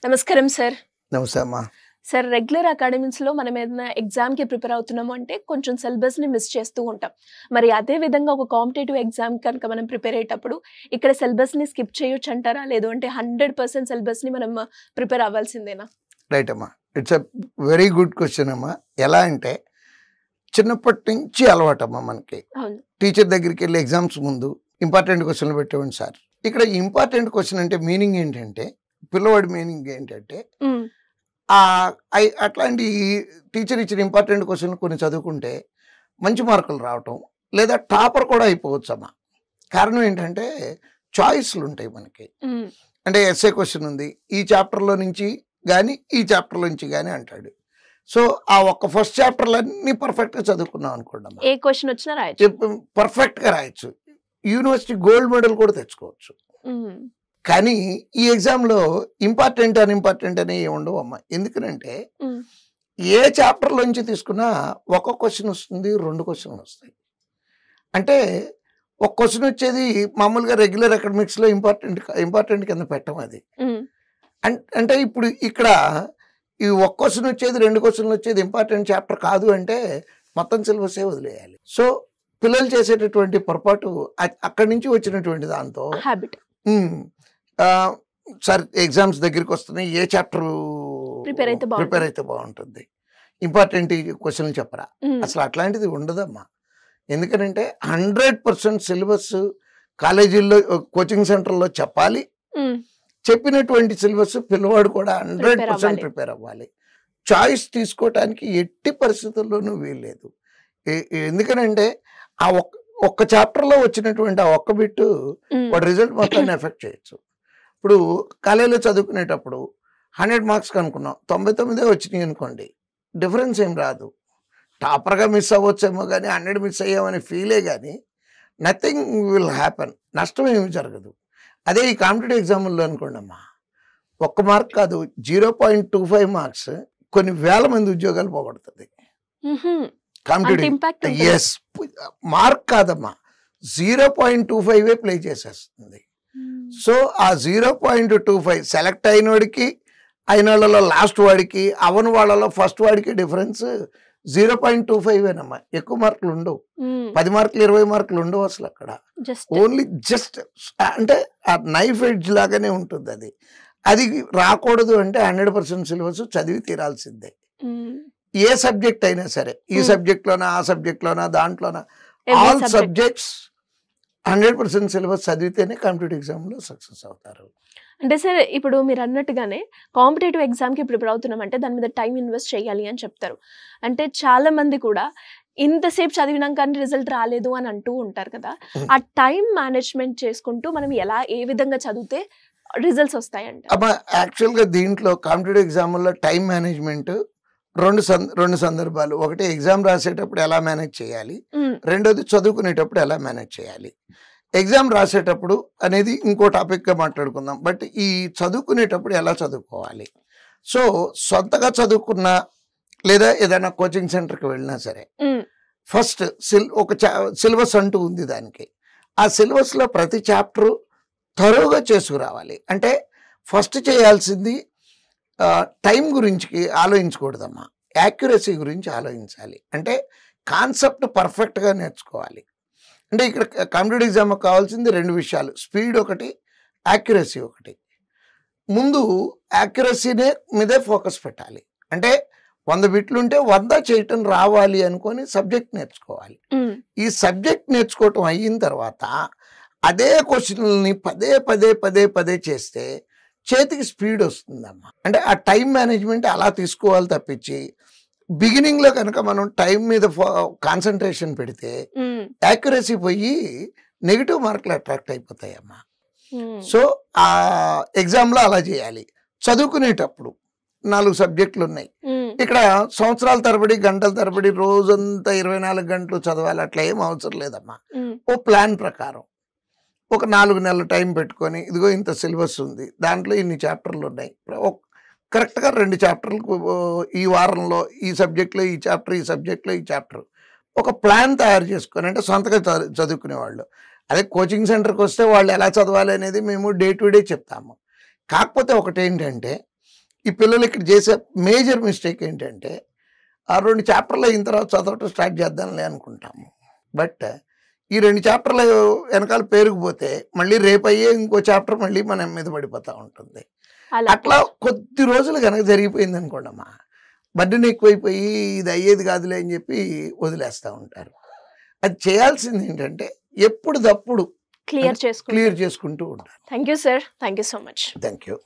నమస్కారం సార్. నమస్తే అమ్మా. సార్, రెగ్యులర్ అకాడమిక్స్‌లో మనం ఏదైనా ఎగ్జామ్‌కి ప్రిపేర్ అవుతున్నాము అంటే కొంచెం సిలబస్‌ని మిస్ చేస్తూ ఉంటాం. మరి అదే విధంగా ఒక కాంపిటేటివ్ ఎగ్జామ్ కనుక మనం ప్రిపేర్ అయ్యేటప్పుడు ఇక్కడ సిలబస్‌ని స్కిప్ చేయొచ్చు అంటారా? లేదు అంటే 100% సిలబస్‌ని మనం ప్రిపేర్ అవ్వాల్సిందేనా? రైట్ అమ్మా. It's a very good question అమ్మా. ఎలా అంటే చిన్నప్పటి నుంచి అలవాటమ్మా మనకి. అవును. టీచర్ దగ్గరికి వెళ్ళి ఎగ్జామ్స్ ముందు ఇంపార్టెంట్ క్వశ్చన్లు పెట్టేవాడిని సార్. ఇక్కడ ఇంపార్టెంట్ క్వశ్చన్ అంటే మీనింగ్ ఏంటంటే, పిల్లవాడి మీనింగ్ ఏంటంటే, అట్లాంటి టీచర్ ఇచ్చిన ఇంపార్టెంట్ క్వశ్చన్ కొన్ని చదువుకుంటే మంచి మార్కులు రావటం, లేదా టాపర్ కూడా అయిపోవచ్చు అమ్మా. కారణం ఏంటంటే చాయిస్లు ఉంటాయి మనకి. అంటే ఎస్ఏ క్వశ్చన్ ఉంది, ఈ చాప్టర్లో నుంచి కానీ ఈ చాప్టర్లో నుంచి కానీ అంటాడు. సో ఆ ఒక్క ఫస్ట్ చాప్టర్లన్నీ పర్ఫెక్ట్గా చదువుకున్నాం అనుకోండి, ఏ క్వశ్చన్ వచ్చినా రాయొచ్చు, పర్ఫెక్ట్గా రాయొచ్చు, యూనివర్సిటీ గోల్డ్ మెడల్ కూడా తెచ్చుకోవచ్చు. కానీ ఈ ఎగ్జామ్లో ఇంపార్టెంట్ అన్ఇంపార్టెంట్ అని ఉండవు అమ్మా. ఎందుకనంటే ఏ చాప్టర్లోంచి తీసుకున్నా ఒక క్వశ్చన్ వస్తుంది, 2 క్వశ్చన్లు వస్తాయి. అంటే ఒక క్వశ్చన్ వచ్చేది మామూలుగా రెగ్యులర్ అకాడమిక్స్లో ఇంపార్టెంట్ కింద పెట్టం అది. అంటే ఇప్పుడు ఇక్కడ ఈ ఒక క్వశ్చన్ వచ్చేది, 2 క్వశ్చన్లు వచ్చేది ఇంపార్టెంట్ చాప్టర్ కాదు అంటే మొత్తం సిలబసే వదిలేయాలి. సో పిల్లలు చేసేటటువంటి పొరపాటు అక్కడి నుంచి వచ్చినటువంటి దాంతో హ్యాబిట్. సార్ ఎగ్జామ్స్ దగ్గరికి వస్తున్నాయి, ఏ చాప్టర్ ప్రిపేర్ అయితే బాగుంటుంది, ఇంపార్టెంట్ క్వశ్చన్లు చెప్పరా? అసలు అట్లాంటిది ఉండదమ్మా. ఎందుకంటే 100% సిలబస్ కాలేజీల్లో కోచింగ్ సెంటర్లో చెప్పాలి. చెప్పినటువంటి సిలబస్ పిల్లవాడు కూడా 100% ప్రిపేర్ అవ్వాలి. చాయిస్ తీసుకోవటానికి ఎట్టి పరిస్థితుల్లోనూ వీల్లేదు. ఎందుకనంటే ఆ ఒక్క చాప్టర్లో వచ్చినటువంటి ఆ ఒక్క బిట్టు వాడి రిజల్ట్ మొత్తాన్ని ఎఫెక్ట్ చేయొచ్చు. ఇప్పుడు కాలేజీలో చదువుకునేటప్పుడు 100 మార్క్స్ కనుక్కున్నాం, 99 వచ్చినాయి అనుకోండి, డిఫరెన్స్ ఏం రాదు. టాపర్గా మిస్ అవ్వచ్చేమో కానీ 100 మిస్ అయ్యామని ఫీలే కానీ నథింగ్ విల్ హ్యాపెన్, నష్టం ఏమి జరగదు. అదే ఈ కాంపిటేటివ్ ఎగ్జామ్లో అనుకోండి అమ్మా, 1 మార్క్ కాదు 0.25 మార్క్స్ కొన్ని వేల మంది ఉద్యోగాలు పోగొడుతుంది. కాంపిటేటివ్ ఎస్, మార్క్ కాదమ్మా, 0.25 ప్లే చేసేస్తుంది. సో ఆ 0.25 సెలెక్ట్ అయిన వాడికి, అయిన వాళ్ళలో లాస్ట్ వాడికి, అవని వాళ్ళలో ఫస్ట్ వాడికి డిఫరెన్స్ 0.25 ఎక్కువ మార్కులు ఉండవు. 10 మార్కులు 20 మార్కులు ఉండవు అసలు అక్కడ. ఓన్లీ జస్ట్ అంటే ఆ నైఫ్ ఎడ్జ్ లాగానే ఉంటుంది అది. అది రాకూడదు అంటే 100% సిలబస్ చదివి తీరాల్సిందే. ఏ సబ్జెక్ట్ అయినా సరే, ఈ సబ్జెక్ట్లోనా ఆ సబ్జెక్ట్లోనా దాంట్లోనా, ఆల్ సబ్జెక్ట్స్ 100% సిలబస్ చదివితేనే కాంపిటేటివ్ ఎగ్జామ్లో సక్సెస్ అవుతారు. అంటే సార్, ఇప్పుడు మీరు అన్నట్టుగానే కాంపిటేటివ్ ఎగ్జామ్కి ప్రిపేర్ అవుతున్నామంటే దాని మీద టైం ఇన్వెస్ట్ చేయాలి అని చెప్తారు. అంటే చాలా మంది కూడా ఇంతసేపు చదివినాం కానీ రిజల్ట్ రాలేదు అని అంటూ ఉంటారు కదా. ఆ టైం మేనేజ్మెంట్ చేసుకుంటూ మనం ఏ విధంగా చదివితే రిజల్ట్స్ వస్తాయంట? అమ్మా, యాక్చువల్గా దీంట్లో కాంపిటేటివ్ ఎగ్జామ్లో టైం మేనేజ్మెంట్ రెండు సందర్భాలు. ఒకటి ఎగ్జామ్ రాసేటప్పుడు ఎలా మేనేజ్ చేయాలి, రెండోది చదువుకునేటప్పుడు ఎలా మేనేజ్ చేయాలి. ఎగ్జామ్ రాసేటప్పుడు అనేది ఇంకో టాపిక్గా మాట్లాడుకుందాం. బట్ ఈ చదువుకునేటప్పుడు ఎలా చదువుకోవాలి? సో సొంతగా చదువుకున్నా లేదా ఏదైనా కోచింగ్ సెంటర్కి వెళ్ళినా సరే, ఫస్ట్ ఒక సిలబస్ అంటూ ఉంది దానికి. ఆ సిలబస్లో ప్రతి చాప్టరు థరోగా చేసుకురావాలి. అంటే ఫస్ట్ చేయాల్సింది టైం గురించి ఆలోచించకూడదమ్మా, యాక్యురసీ గురించి ఆలోచించాలి. అంటే కాన్సెప్ట్ పర్ఫెక్ట్గా నేర్చుకోవాలి. అంటే ఇక్కడ కాంపిటేటివ్ ఎగ్జామ్కి కావాల్సింది 2 విషయాలు, స్పీడ్ ఒకటి, యాక్యురసీ ఒకటి. ముందు యాక్యురసీనే మీదే ఫోకస్ పెట్టాలి. అంటే 100 బిట్లు ఉంటే 100 చేయటం రావాలి అనుకొని సబ్జెక్ట్ నేర్చుకోవాలి. ఈ సబ్జెక్ట్ నేర్చుకోవటం అయిన తర్వాత అదే క్వశ్చన్లని పదే చేస్తే చేతికి స్పీడ్ వస్తుందమ్మా. అంటే ఆ టైం మేనేజ్మెంట్ అలా తీసుకోవాలి తప్పించి బిగినింగ్లో కనుక మనం టైం మీద కాన్సన్ట్రేషన్ పెడితే యాక్యురసీ పోయి నెగిటివ్ మార్కులు అట్రాక్ట్ అయిపోతాయమ్మా. సో ఆ ఎగ్జామ్లో అలా చేయాలి. చదువుకునేటప్పుడు 4 సబ్జెక్టులు ఉన్నాయి. ఇక్కడ సంవత్సరాల తరబడి, గంటల తరబడి, రోజంతా 24 గంటలు చదవాలి అట్లా ఏం అవసరం లేదమ్మా. ఓ ప్లాన్ ప్రకారం ఒక 4 నెలల టైం పెట్టుకొని, ఇదిగో ఇంత సిలబస్ ఉంది, దాంట్లో ఇన్ని చాప్టర్లు ఉన్నాయి, కరెక్ట్గా 2 చాప్టర్లకు ఈ వారంలో ఈ సబ్జెక్ట్లో ఈ చాప్టర్, ఈ సబ్జెక్ట్లో ఈ చాప్టర్, ఒక ప్లాన్ తయారు చేసుకొని, అంటే సొంతగా చదువుకునేవాళ్ళు. అదే కోచింగ్ సెంటర్కి వస్తే వాళ్ళు ఎలా చదవాలి అనేది మేము డే టు డే చెప్తాము. కాకపోతే ఒకటేంటంటే ఈ పిల్లలు ఇక్కడ చేసే మేజర్ మిస్టేక్ ఏంటంటే ఆ 2 చాప్టర్లు అయిన తర్వాత చదవటం స్టార్ట్ చేద్దాంలే అనుకుంటాము. బట్ ఈ 2 చాప్టర్లు వెనకాల పేరుకుపోతే మళ్ళీ రేపు అయ్యే ఇంకో చాప్టర్ మళ్ళీ మన మీద పడిపోతూ ఉంటుంది. అట్లా కొద్ది రోజులు కనుక జరిగిపోయింది అనుకోండి అమ్మా, బడ్డెన్ ఎక్కువైపోయి ఇది అయ్యేది కాదులే అని చెప్పి వదిలేస్తూ ఉంటారు. అది చేయాల్సింది ఏంటంటే ఎప్పుడు తప్పుడు క్లియర్ చేసుకుంటూ ఉంటారు. Thank you sir, thank you so much. Thank you.